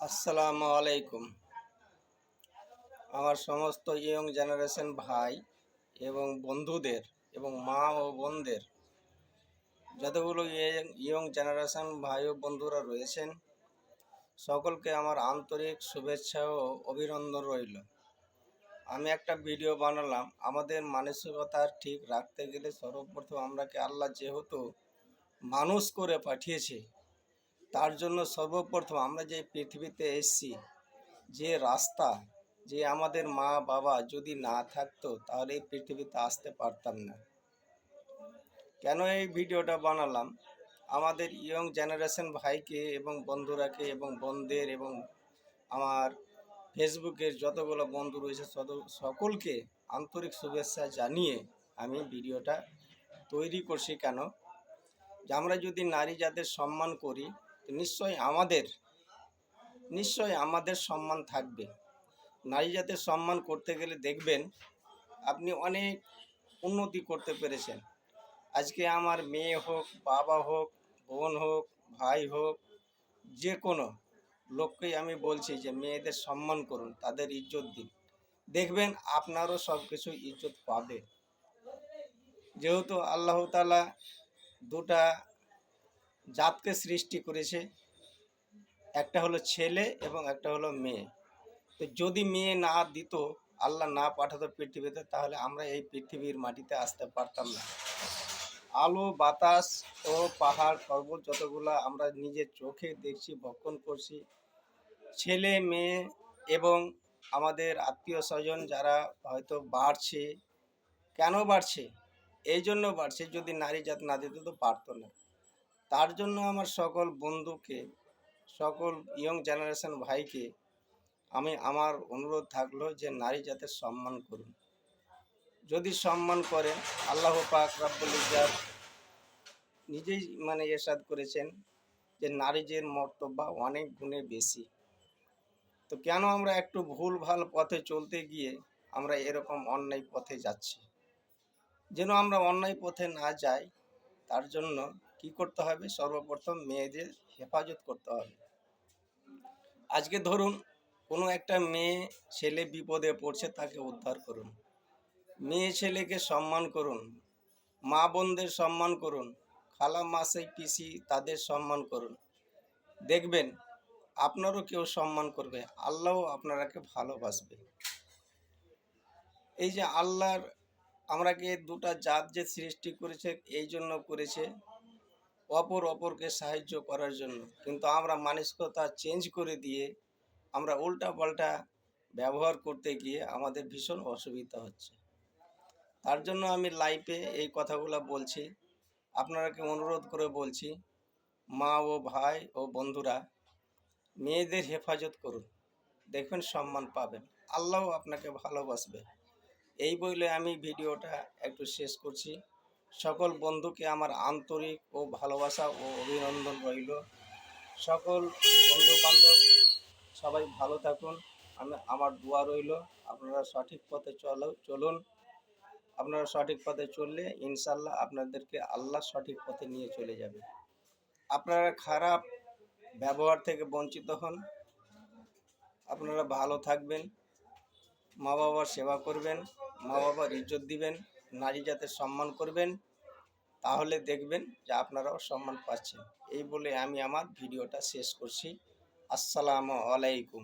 আসসালামু আলাইকুম। আমার সমস্ত ইয়ং জেনারেশন ভাই এবং বন্ধুদের এবং মা ও বোনদের, যতগুলো ইয়ং জেনারেশন ভাই ও বন্ধুরা রয়েছেন, সকলকে আমার আন্তরিক শুভেচ্ছা ও অভিনন্দন রইল। আমি একটা ভিডিও বানালাম। আমাদের মানসিকতা ঠিক রাখতে গেলে সর্বপ্রথম আমরাকে আল্লাহ যেহেতু মানুষ করে পাঠিয়েছে, তার জন্য সর্বপ্রথম আমরা যে পৃথিবীতে এসেছি, যে রাস্তা, যে আমাদের মা বাবা যদি না থাকতো তাহলে এই পৃথিবীতে আসতে পারতাম না। কেন এই ভিডিওটা বানালাম? আমাদের ইয়ং জেনারেশন ভাইকে এবং বন্ধুরাকে এবং বোনদের এবং আমার ফেসবুকের যতগুলো বন্ধু রয়েছে সকলকে আন্তরিক শুভেচ্ছা জানিয়ে আমি ভিডিওটা তৈরি করছি। কেন যে আমরা যদি নারী জাতের সম্মান করি, তো নিশ্চয়ই আমাদের সম্মান থাকবে। নারী জাতের সম্মান করতে গেলে দেখবেন আপনি অনেক উন্নতি করতে পেরেছেন। আজকে আমার মেয়ে হোক, বাবা হোক, বোন হোক, ভাই হোক, যে কোনো লোককেই আমি বলছি যে মেয়েদের সম্মান করুন, তাদের ইজ্জত দিন। দেখবেন আপনারও সব কিছু ইজ্জত পাবে। যেহেতু আল্লাহ তাআলা দুটা জাতকে সৃষ্টি করেছে, একটা হলো ছেলে এবং একটা হলো মেয়ে। তো যদি মেয়ে না দিত, আল্লাহ না পাঠাতো পৃথিবীতে, তাহলে আমরা এই পৃথিবীর মাটিতে আসতে পারতাম না। আলো বাতাস ও পাহাড় পর্বত যতগুলো আমরা নিজের চোখে দেখছি, ভক্ষণ করছি, ছেলে মেয়ে এবং আমাদের আত্মীয় স্বজন যারা হয়তো বাড়ছে। কেন বাড়ছে? এই জন্য বাড়ছে, যদি নারী জাত না দিত তো পারতো না। তার জন্য আমার সকল বন্ধুকে, সকল ইয়ং জেনারেশন ভাইকে আমার অনুরোধ থাকলো যে নারী জাতের সম্মান করুন। যদি সম্মান করেন, আল্লাহ পাক রব্বুল ইজ্জত নিজেই ইরশাদ করেছেন যে নারীদের মর্তবা অনেক গুণে বেশি। তো কেন আমরা একটু ভুল ভাল পথে চলতে গিয়ে আমরা এরকম অন্যায় পথে যাচ্ছি? যেন আমরা অন্যায় পথে না যাই, তার জন্য কি করতে হবে? সর্বপ্রথম মেয়েদের হেফাজত করতে হবে। আজকে ধরুন কোনো একটা মেয়ে ছেলে বিপদে পড়ছে, তাকে উদ্ধার করুন। মেয়ে ছেলেকে সম্মান করুন, মা বোনদের সম্মান করুন, খালা মাসি পিসি তাদের সম্মান করুন। দেখবেন আপনারও কেউ সম্মান করবে, আল্লাহও আপনারাকে ভালোবাসবে। এই যে আল্লাহর আমরাকে দুটা জাত যে সৃষ্টি করেছে, এই জন্য করেছে অপরকে সাহায্য করার জন্য। কিন্তু আমরা মানসিকতা চেঞ্জ করে দিয়ে আমরা উল্টা পাল্টা ব্যবহার করতে গিয়ে আমাদের ভীষণ অসুবিধা হচ্ছে। তার জন্য আমি লাইভে এই কথাগুলো বলছি, আপনারাকে অনুরোধ করে বলছি, মা ও ভাই ও বন্ধুরা, মেয়েদের হেফাজত করুন, দেখবেন সম্মান পাবেন, আল্লাহও আপনাকে ভালোবাসবে। এই বলে আমি ভিডিওটা একটু শেষ করছি। সকল বন্ধুকে আমার আন্তরিক ও ভালোবাসা ও অভিনন্দন রইল। সকল বন্ধু বান্ধব সবাই ভালো থাকুন, আমার দোয়া রইল। আপনারা সঠিক পথে চলুন। আপনারা সঠিক পথে চললে ইনশাল্লাহ আপনাদেরকে আল্লাহ সঠিক পথে নিয়ে চলে যাবে। আপনারা খারাপ ব্যবহার থেকে বঞ্চিত হন। আপনারা ভালো থাকবেন, মা বাবার সেবা করবেন, মা বাবার ইজ্জত দিবেন, নারী জাতের সম্মান করবেন, তাহলে দেখবেন যে আপনারাও সম্মান পাচ্ছেন। এই বলে আমি আমার ভিডিওটা শেষ করছি। আসসালামু আলাইকুম।